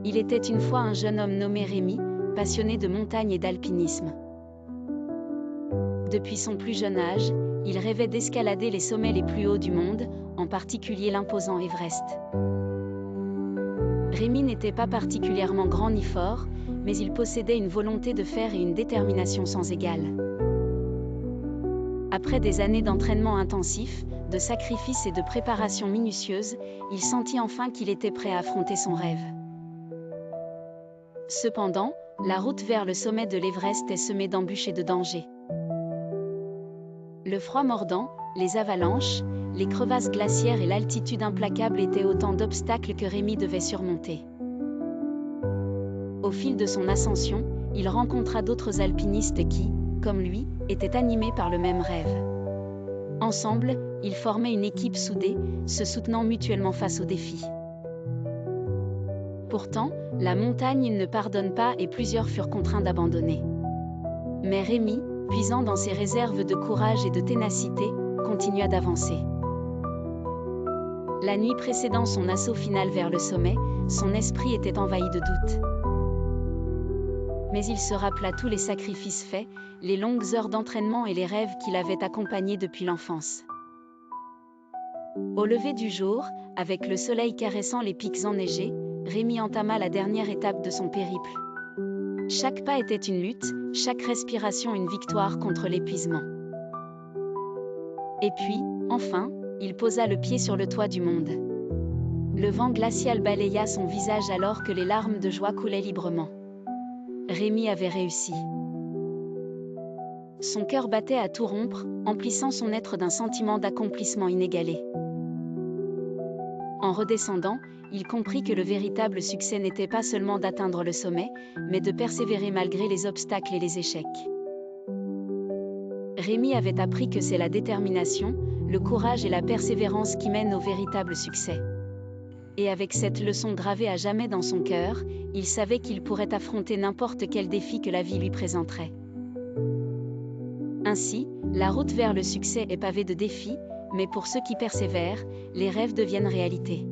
Il était une fois un jeune homme nommé Rémi, passionné de montagne et d'alpinisme. Depuis son plus jeune âge, il rêvait d'escalader les sommets les plus hauts du monde, en particulier l'imposant Everest. Rémi n'était pas particulièrement grand ni fort, mais il possédait une volonté de fer et une détermination sans égale. Après des années d'entraînement intensif, de sacrifices et de préparation minutieuse, il sentit enfin qu'il était prêt à affronter son rêve. Cependant, la route vers le sommet de l'Everest est semée d'embûches et de dangers. Le froid mordant, les avalanches, les crevasses glaciaires et l'altitude implacable étaient autant d'obstacles que Rémi devait surmonter. Au fil de son ascension, il rencontra d'autres alpinistes qui, comme lui, étaient animés par le même rêve. Ensemble, ils formaient une équipe soudée, se soutenant mutuellement face aux défis. Pourtant, la montagne ne pardonne pas et plusieurs furent contraints d'abandonner. Mais Rémi, puisant dans ses réserves de courage et de ténacité, continua d'avancer. La nuit précédant son assaut final vers le sommet, son esprit était envahi de doutes. Mais il se rappela tous les sacrifices faits, les longues heures d'entraînement et les rêves qui l'avaient accompagné depuis l'enfance. Au lever du jour, avec le soleil caressant les pics enneigés, Rémi entama la dernière étape de son périple. Chaque pas était une lutte, chaque respiration une victoire contre l'épuisement. Et puis, enfin, il posa le pied sur le toit du monde. Le vent glacial balaya son visage alors que les larmes de joie coulaient librement. Rémi avait réussi. Son cœur battait à tout rompre, emplissant son être d'un sentiment d'accomplissement inégalé. En redescendant, il comprit que le véritable succès n'était pas seulement d'atteindre le sommet, mais de persévérer malgré les obstacles et les échecs. Rémi avait appris que c'est la détermination, le courage et la persévérance qui mènent au véritable succès. Et avec cette leçon gravée à jamais dans son cœur, il savait qu'il pourrait affronter n'importe quel défi que la vie lui présenterait. Ainsi, la route vers le succès est pavée de défis, mais pour ceux qui persévèrent, les rêves deviennent réalité.